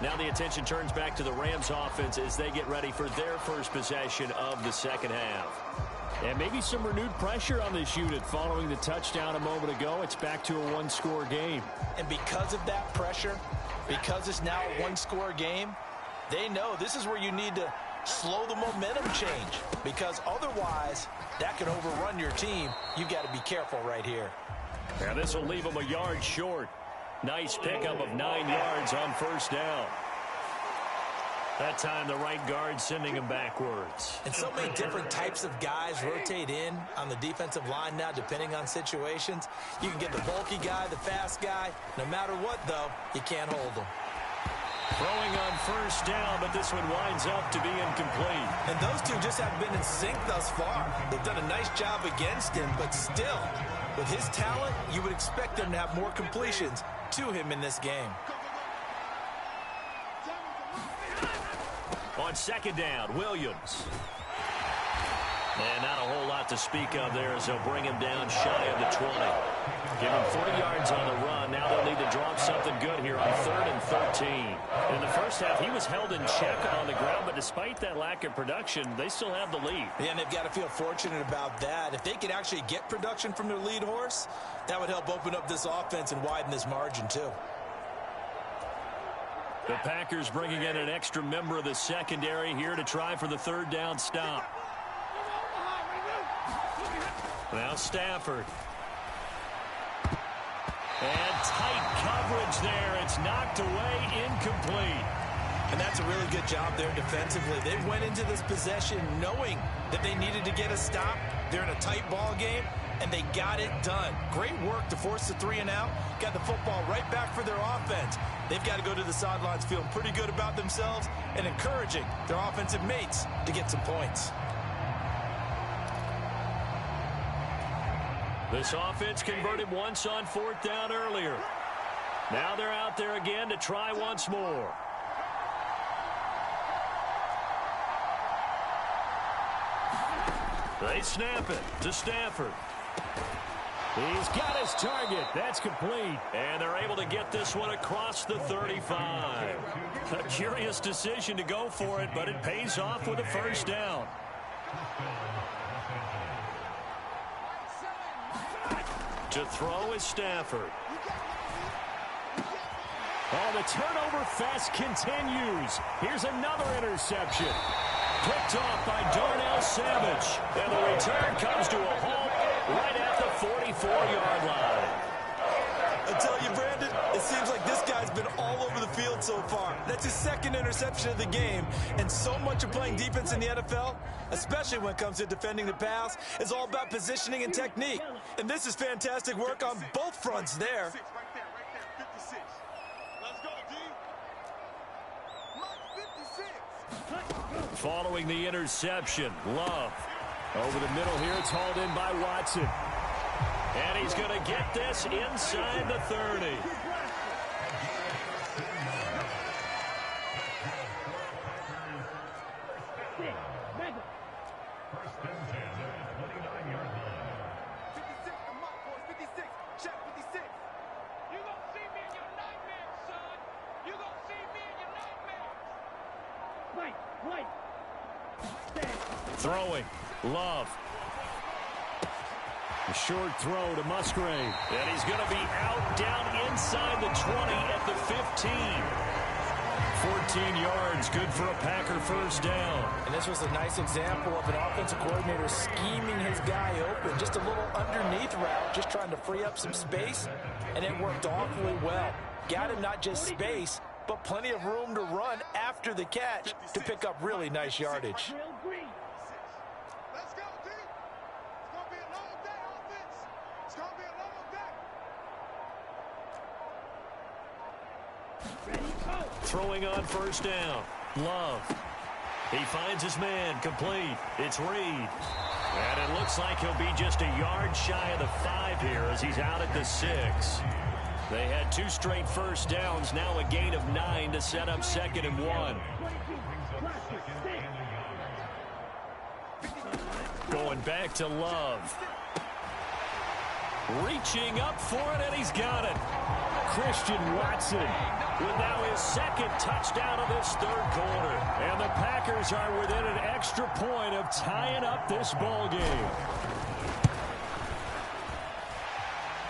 Now the attention turns back to the Rams offense as they get ready for their first possession of the second half. And maybe some renewed pressure on this unit following the touchdown a moment ago. It's back to a one-score game. And because of that pressure, because it's now a one-score game, they know this is where you need to slow the momentum change, because otherwise that could overrun your team. You've got to be careful right here. Now this will leave them a yard short. Nice pickup of 9 yards on first down. That time the right guard sending him backwards. And so many different types of guys rotate in on the defensive line now depending on situations. You can get the bulky guy, the fast guy. No matter what, though, you can't hold them. Throwing on first down, but this one winds up to be incomplete. And those two just haven't been in sync thus far. They've done a nice job against him, but still, with his talent, you would expect them to have more completions to him in this game. On second down, Williams. And not a whole lot to speak of there as they'll bring him down shy of the 20. Give him 40 yards on the run. Now they'll need to drop something good here on 3rd and 13. In the first half, he was held in check on the ground, but despite that lack of production, they still have the lead. Yeah, and they've got to feel fortunate about that. If they could actually get production from their lead horse, that would help open up this offense and widen this margin too. The Packers bringing in an extra member of the secondary here to try for the third down stop. Now Stafford. And tight coverage there. It's knocked away, incomplete. And that's a really good job there defensively. They went into this possession knowing that they needed to get a stop. They're in a tight ball game, and they got it done. Great work to force the 3 and out. Got the football right back for their offense. They've got to go to the sidelines feeling pretty good about themselves and encouraging their offensive mates to get some points. This offense converted once on 4th down earlier. Now they're out there again to try once more. They snap it to Stafford. He's got his target. That's complete. And they're able to get this one across the 35. A curious decision to go for it, but it pays off with a first down. To throw is Stafford. Oh, the turnover fest continues. Here's another interception. Picked off by Darnell Savage. And the return comes to a halt right at the 44-yard line. I tell you, Brandon, it seems like this guy's been all over the field so far. That's his 2nd interception of the game. And so much of playing defense in the NFL, especially when it comes to defending the pass, is all about positioning and technique. And this is fantastic work on both fronts there. Following the interception, Love. Over the middle here, it's hauled in by Watson. And he's going to get this inside the 30. Throwing, Love. A short throw to Musgrave. And he's going to be out down inside the 20 at the 15. 14 yards, good for a Packer first down. And this was a nice example of an offensive coordinator scheming his guy open. Just a little underneath route, just trying to free up some space. And it worked awfully well. Got him not just space, but plenty of room to run after the catch to pick up really nice yardage. Throwing on first down. Love. He finds his man. Complete. It's Reed. And it looks like he'll be just a yard shy of the 5 here as he's out at the 6. They had 2 straight first downs. Now a gain of 9 to set up 2nd and 1. Going back to Love. Reaching up for it, and he's got it. Christian Watson with now his second touchdown of this third quarter. And the Packers are within an extra point of tying up this ball game.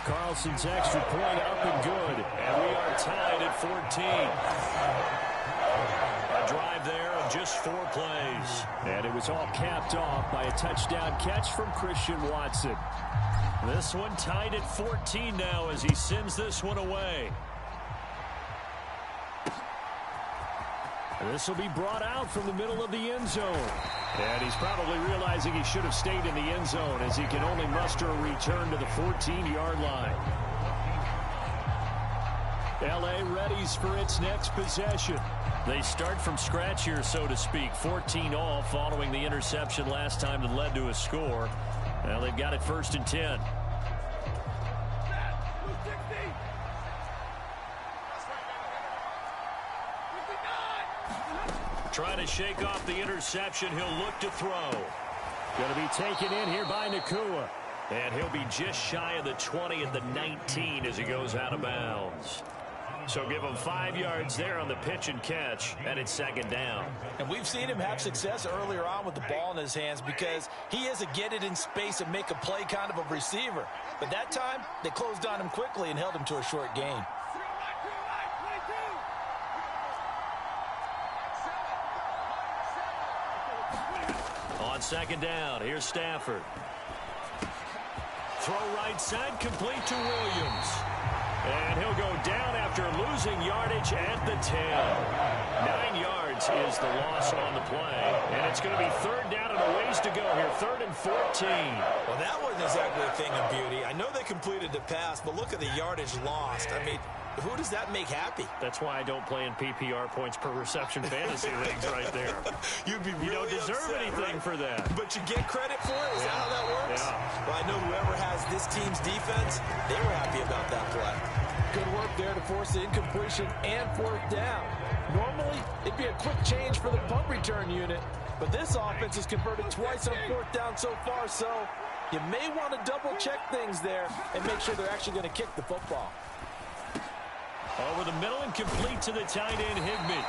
Carlson's extra point up and good. And we are tied at 14. A drive there of just 4 plays. And it was all capped off by a touchdown catch from Christian Watson. This one tied at 14 now as he sends this one away. This will be brought out from the middle of the end zone. And he's probably realizing he should have stayed in the end zone as he can only muster a return to the 14-yard line. L.A. readies for its next possession. They start from scratch here, so to speak. 14-all following the interception last time that led to a score. Well, they've got it 1st and 10. Trying to shake off the interception. He'll look to throw. Going to be taken in here by Nacua. And he'll be just shy of the 20 at the 19 as he goes out of bounds. So give him 5 yards there on the pitch and catch, and it's 2nd down. And we've seen him have success earlier on with the ball in his hands because he is a get it in space and make a play kind of a receiver. But that time, they closed on him quickly and held him to a short gain. On 2nd down, here's Stafford. Throw right side, complete to Williams. And he'll go down after losing yardage at the 10. 9 yards is the loss on the play. And it's going to be 3rd down and a ways to go here. 3rd and 14. Well, that wasn't exactly a thing of beauty. I know they completed the pass, but look at the yardage lost. I mean, who does that make happy? That's why I don't play in PPR points per reception fantasy leagues right there. You'd be really You don't deserve upset, anything right? for that. But you get credit for it? Is that how that works? Yeah. Well, I know whoever has this team's defense, they were happy about that play. Good work there to force the incompletion and 4th down. Normally, it'd be a quick change for the punt return unit, but this offense has converted twice on 4th down so far, so you may want to double-check things there and make sure they're actually going to kick the football. Over the middle and complete to the tight end, Higbee.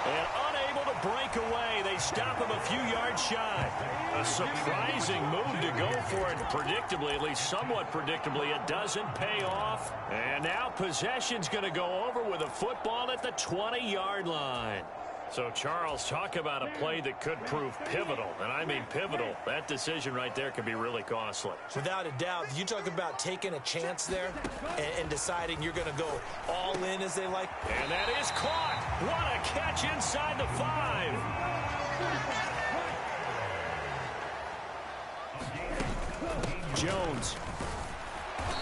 And unable to break away. They stop him a few yards shy. A surprising move to go for it. Predictably, at least somewhat predictably, it doesn't pay off. And now possession's going to go over with a football at the 20-yard line. So, Charles, talk about a play that could prove pivotal. And I mean pivotal. That decision right there could be really costly. Without a doubt, you talk about taking a chance there and deciding you're going to go all in, as they like. And that is caught. What a catch inside the 5. Jones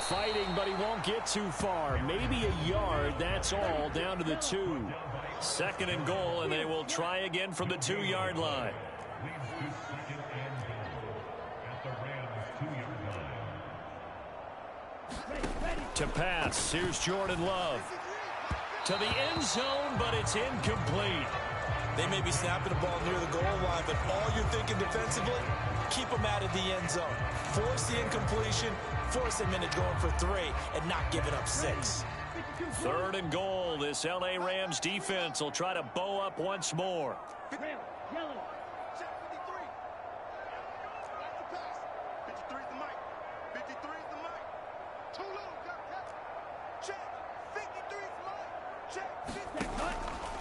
fighting, but he won't get too far. Maybe a yard, that's all, down to the 2. 2nd and goal, and they will try again from the 2-yard line. To pass, here's Jordan Love. To the end zone, but it's incomplete. They may be snapping the ball near the goal line, but all you're thinking defensively, keep them out of the end zone. Force the incompletion, force them into going for 3, and not giving up 6. 3rd and goal. This L.A. Rams defense will try to bow up once more.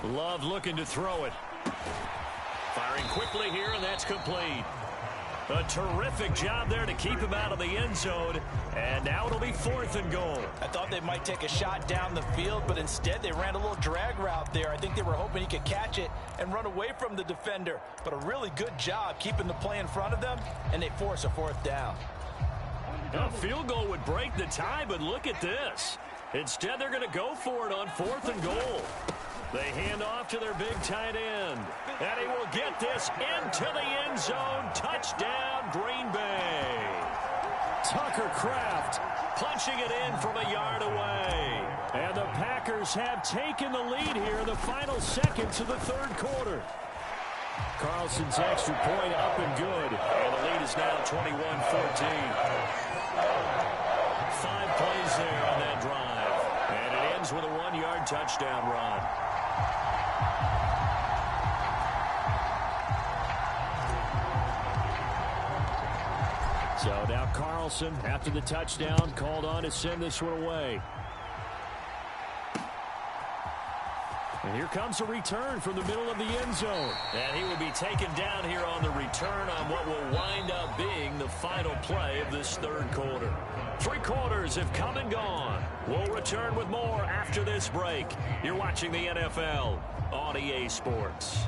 Love looking to throw it. Firing quickly here, and that's complete. A terrific job there to keep him out of the end zone. And now it'll be 4th and goal. I thought they might take a shot down the field, but instead they ran a little drag route there. I think they were hoping he could catch it and run away from the defender. But a really good job keeping the play in front of them, and they force a 4th down. A field goal would break the tie, but look at this. Instead, they're going to go for it on 4th and goal. They hand off to their big tight end. And he will get this into the end zone. Touchdown, Green Bay. Tucker Kraft punching it in from a yard away. And the Packers have taken the lead here in the final seconds of the 3rd quarter. Carlson's extra point up and good. And the lead is now 21-14. 5 plays there on that drive. And it ends with a 1-yard touchdown run. So now Carlson, after the touchdown, called on to send this one away. And here comes a return from the middle of the end zone. And he will be taken down here on the return on what will wind up being the final play of this third quarter. 3 quarters have come and gone. We'll return with more after this break. You're watching the NFL on EA Sports.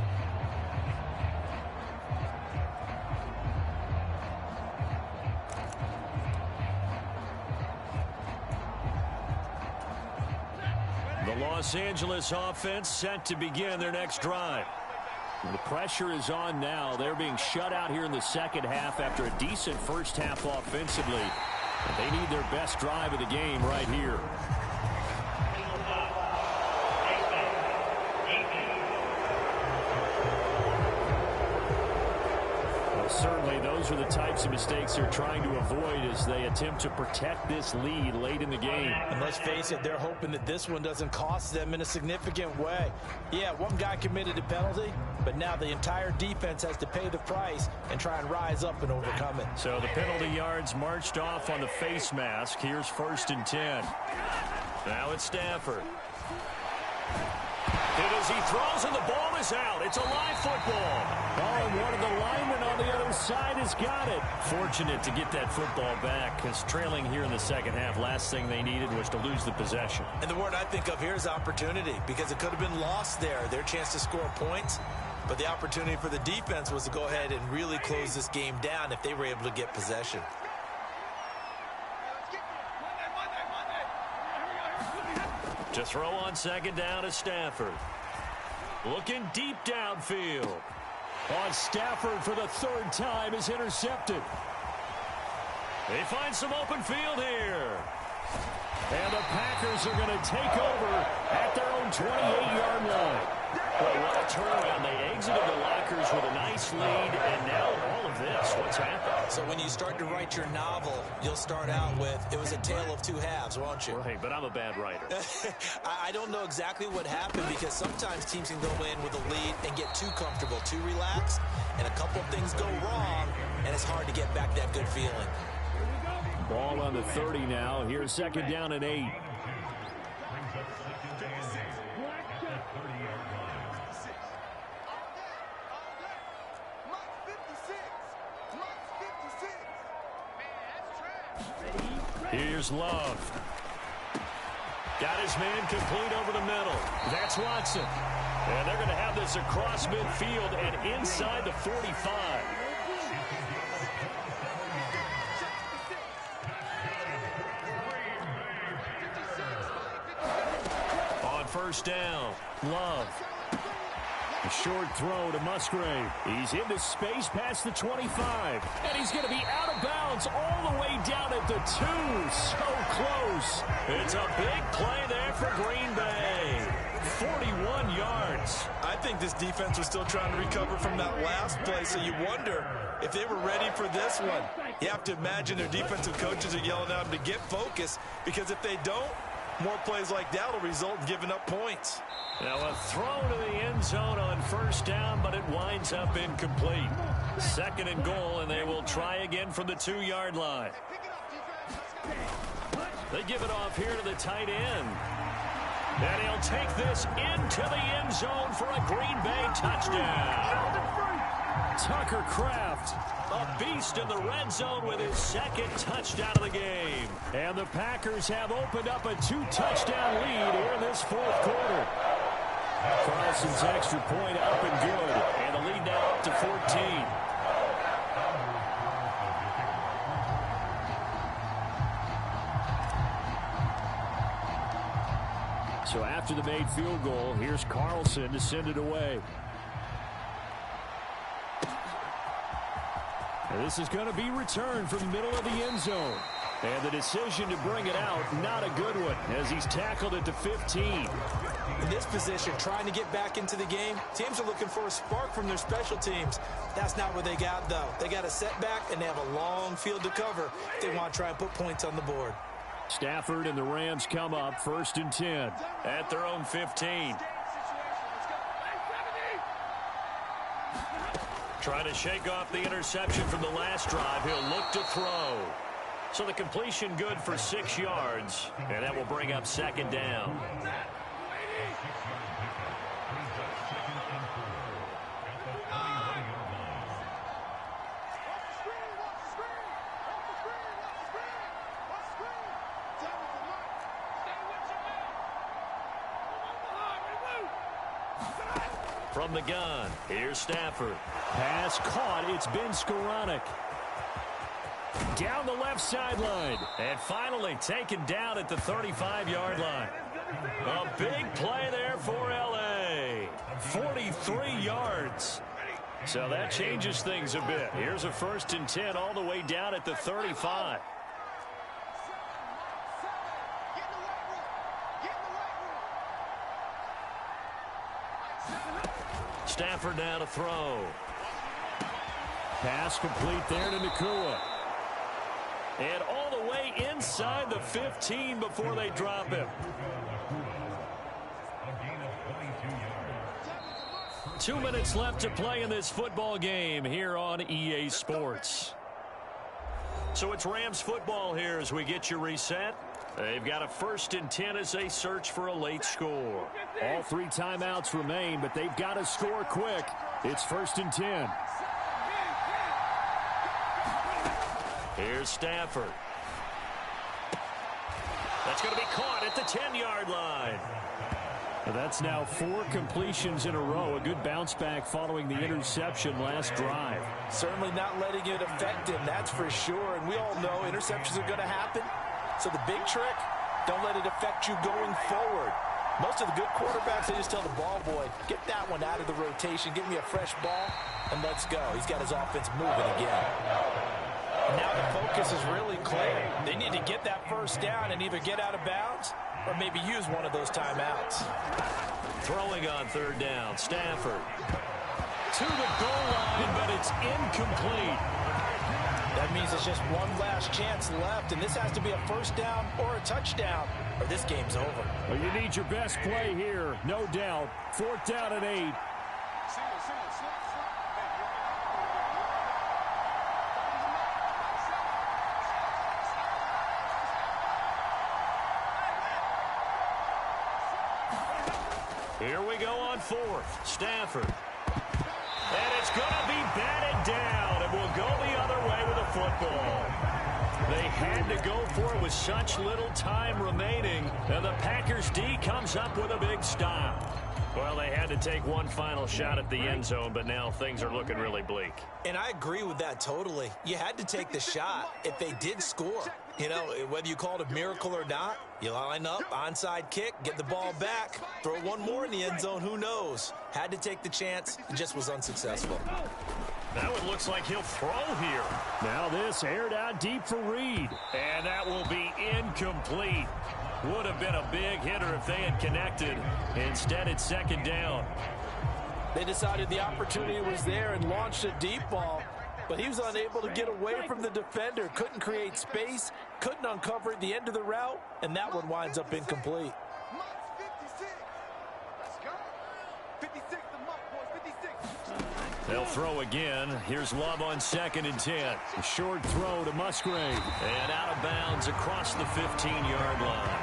The Los Angeles offense set to begin their next drive. The pressure is on now. They're being shut out here in the second half after a decent first half offensively. They need their best drive of the game right here. Certainly, those are the types of mistakes they're trying to avoid as they attempt to protect this lead late in the game. And let's face it, they're hoping that this one doesn't cost them in a significant way. Yeah, one guy committed a penalty, but now the entire defense has to pay the price and try and rise up and overcome it. So the penalty yards marched off on the face mask. Here's 1st and 10. Now it's Stafford. And as he throws and the ball is out, it's a live football. Oh, and one of the linemen on the other side has got it. Fortunate to get that football back because trailing here in the second half, last thing they needed was to lose the possession. And the word I think of here is opportunity because it could have been lost there, their chance to score points. But the opportunity for the defense was to go ahead and really close this game down if they were able to get possession. To throw on 2nd down is Stafford. Looking deep downfield. On Stafford for the 3rd time is intercepted. They find some open field here. And the Packers are going to take over at their own 28-yard line. Well, what a turnaround. They exited the lockers with a nice lead, and now all of this. What's happened? So when you start to write your novel, you'll start out with, it was a tale of 2 halves, won't you? Right, but I'm a bad writer. I don't know exactly what happened because sometimes teams can go in with a lead and get too comfortable, too relaxed, and a couple of things go wrong, and it's hard to get back that good feeling. Ball on the 30 now. Here's 2nd down and 8. Here's Love. Got his man complete over the middle. That's Watson. And they're going to have this across midfield and inside the 45. On 1st down, Love. A short throw to Musgrave. He's into space past the 25. And he's going to be out of bounds all the way down at the 2. So close. It's a big play there for Green Bay. 41 yards. I think this defense was still trying to recover from that last play, so you wonder if they were ready for this one. You have to imagine their defensive coaches are yelling at them to get focused, because if they don't, more plays like that will result in giving up points. Now a throw to the end zone on 1st down, but it winds up incomplete. 2nd and goal, and they will try again from the 2-yard line. They give it off here to the tight end. And he'll take this into the end zone for a Green Bay touchdown. Tucker Kraft, a beast in the red zone with his 2nd touchdown of the game. And the Packers have opened up a 2-touchdown lead here in this 4th quarter. Carlson's extra point up and good. And the lead now up to 14. So after the made field goal, here's Carlson to send it away. And this is going to be returned from the middle of the end zone. And the decision to bring it out, not a good one, as he's tackled it to 15. In this position, trying to get back into the game, teams are looking for a spark from their special teams. That's not what they got, though. They got a setback, and they have a long field to cover if they want to try and put points on the board. Stafford and the Rams come up 1st and 10. At their own 15. Trying to shake off the interception from the last drive. He'll look to throw. So the completion good for 6 yards. And that will bring up 2nd down. From the gun, here's Stafford. Pass caught. It's Ben Skoranek. Down the left sideline. And finally taken down at the 35-yard line. A big play there for L.A. 43 yards. So that changes things a bit. Here's a 1st and 10 all the way down at the 35. Stafford now to throw. Pass complete there to Nacua. And all the way inside the 15 before they drop him. 2 minutes left to play in this football game here on EA Sports. So it's Rams football here as we get you reset. They've got a 1st and 10 as they search for a late score. All 3 timeouts remain, but they've got to score quick. It's 1st and 10. Here's Stafford. That's going to be caught at the 10-yard line. That's now 4 completions in a row. A good bounce back following the interception last drive. Certainly not letting it affect him, that's for sure. And we all know interceptions are going to happen. So the big trick, don't let it affect you going forward. Most of the good quarterbacks, they just tell the ball boy, get that one out of the rotation, give me a fresh ball, and let's go. He's got his offense moving again. And now the focus is really clear. They need to get that 1st down and either get out of bounds or maybe use one of those timeouts. Throwing on 3rd down, Stafford. To the goal line, but it's incomplete. That means it's just one last chance left, and this has to be a 1st down or a touchdown, or this game's over. Well, you need your best play here, no doubt. 4th down and 8. Here we go on 4th. Stafford. And it's going to be batted down, and we'll go the other way with the football. They had to go for it with such little time remaining, and the Packers D comes up with a big stop. Well, they had to take one final shot at the end zone, but now things are looking really bleak. And I agree with that totally. You had to take the shot if they did score. You know, whether you call it a miracle or not, you line up, onside kick, get the ball back, throw one more in the end zone, who knows? Had to take the chance, it just was unsuccessful. Now it looks like he'll throw here. Now this aired out deep for Reed. And that will be incomplete. Would have been a big hitter if they had connected. Instead, it's 2nd down. They decided the opportunity was there and launched a deep ball, but he was unable to get away from the defender, couldn't create space, couldn't uncover at the end of the route, and that one winds up incomplete. They'll throw again. Here's Love on 2nd and 10. A short throw to Musgrave. And out of bounds across the 15-yard line.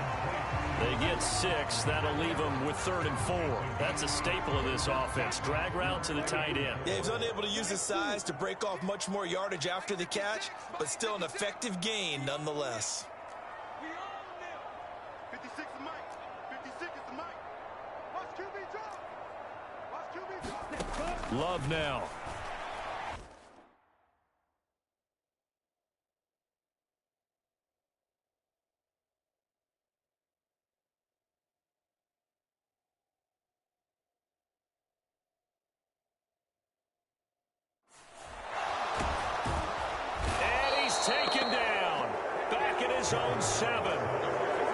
They get 6. That'll leave them with 3rd and 4. That's a staple of this offense. Drag route to the tight end. Yeah, he's unable to use his size to break off much more yardage after the catch, but still an effective gain nonetheless. Love now. And he's taken down. Back at his own 7.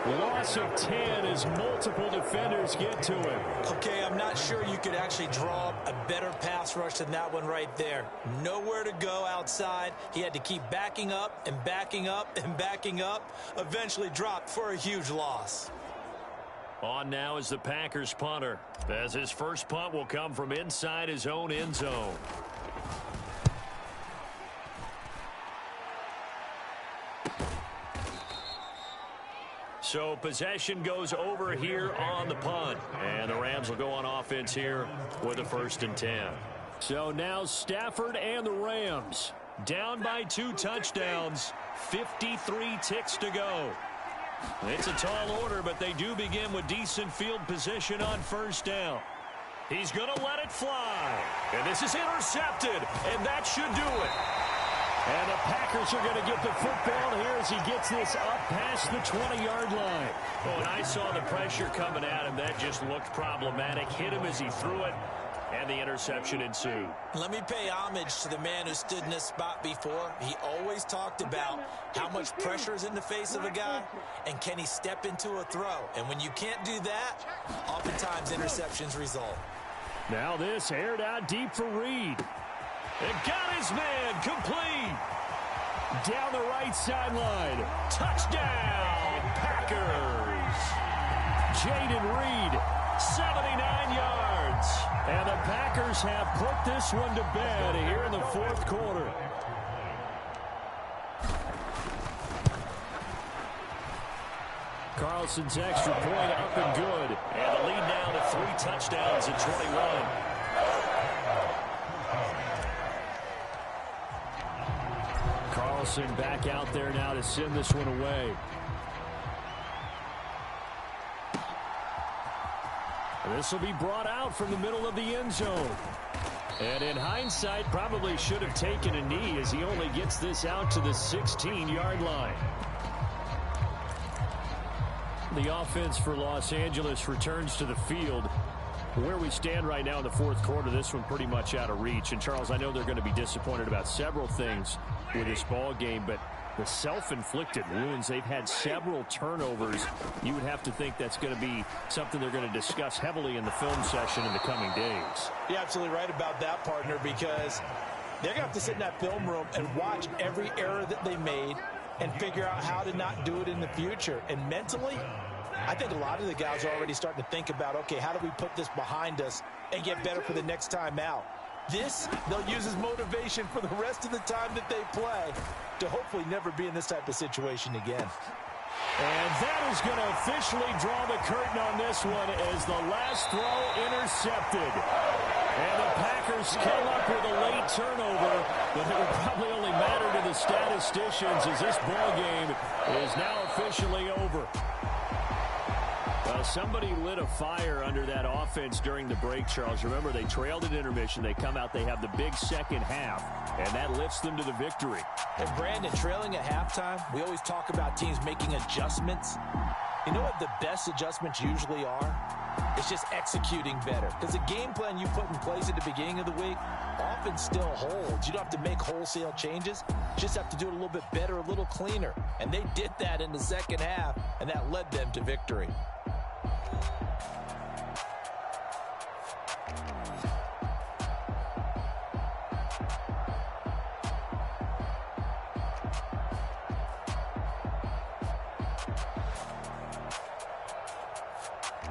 Loss of 10 as multiple defenders get to him. Okay, I'm not sure you could actually draw up a better pass rush than that one right there. Nowhere to go outside. He had to keep backing up and backing up and backing up. Eventually dropped for a huge loss. On now is the Packers punter, as his first punt will come from inside his own end zone. So possession goes over here on the punt. And the Rams will go on offense here with a 1st and 10. So now Stafford and the Rams down by 2 touchdowns. 53 ticks to go. It's a tall order, but they do begin with decent field position on 1st down. He's going to let it fly. And this is intercepted. And that should do it. And the Packers are going to get the football here as he gets this up past the 20-yard line. Oh, and I saw the pressure coming at him. That just looked problematic. Hit him as he threw it, and the interception ensued. Let me pay homage to the man who stood in this spot before. He always talked about how much pressure is in the face of a guy, and can he step into a throw. And when you can't do that, oftentimes interceptions result. Now this aired out deep for Reed. It got his man complete. Down the right sideline. Touchdown, Packers. Jayden Reed, 79 yards. And the Packers have put this one to bed here in the 4th quarter. Carlson's extra point up and good. And the lead now to 3 touchdowns at 21. Carlson back out there now to send this one away. This will be brought out from the middle of the end zone. And in hindsight, probably should have taken a knee as he only gets this out to the 16-yard line. The offense for Los Angeles returns to the field. Where we stand right now in the 4th quarter, this one pretty much out of reach. And, Charles, I know they're going to be disappointed about several things with this ball game, but the self-inflicted wounds, they've had several turnovers. You would have to think that's going to be something they're going to discuss heavily in the film session in the coming days. You're absolutely right about that, partner, because they're going to have to sit in that film room and watch every error that they made and figure out how to not do it in the future. And mentally, I think a lot of the guys are already starting to think about, okay, how do we put this behind us and get better for the next time out? This, they'll use as motivation for the rest of the time that they play to hopefully never be in this type of situation again. And that is going to officially draw the curtain on this one as the last throw intercepted. And the Packers came up with a late turnover, but it would probably only matter to the statisticians as this ball game is now officially over. Well, somebody lit a fire under that offense during the break, Charles. Remember, they trailed at intermission. They come out, they have the big second half, and that lifts them to the victory. And, Brandon, trailing at halftime, we always talk about teams making adjustments. You know what the best adjustments usually are? It's just executing better. Because the game plan you put in place at the beginning of the week often still holds. You don't have to make wholesale changes. You just have to do it a little bit better, a little cleaner. And they did that in the second half, and that led them to victory.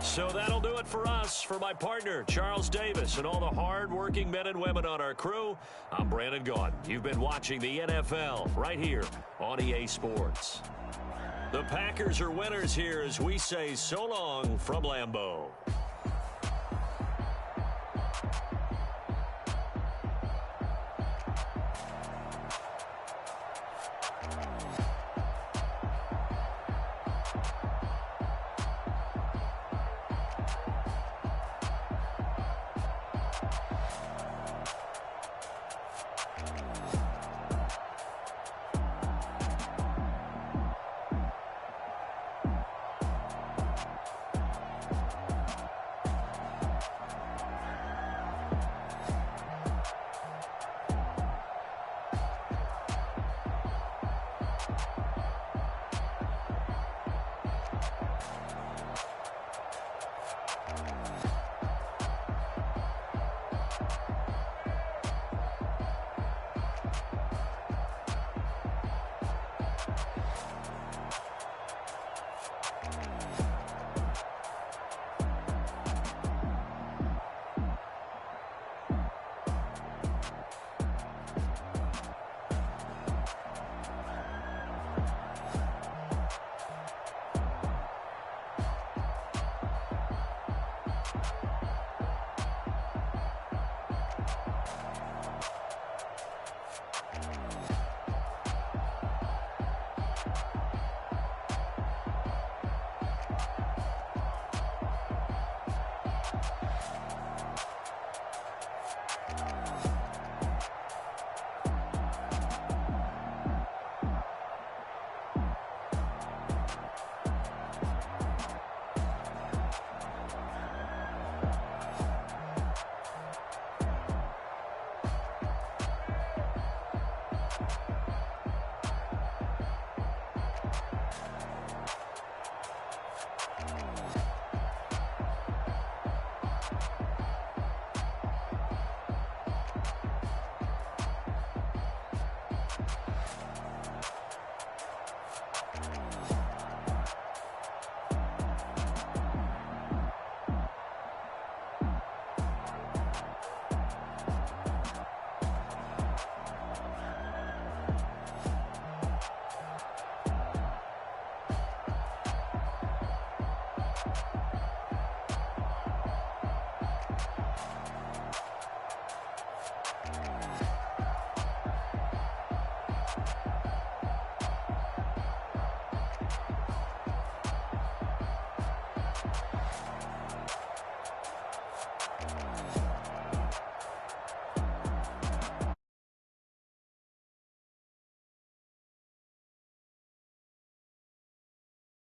So that'll do it for us. For my partner, Charles Davis, and all the hard-working men and women on our crew, I'm Brandon Gaudin. You've been watching the NFL right here on EA Sports. The Packers are winners here as we say so long from Lambeau. it.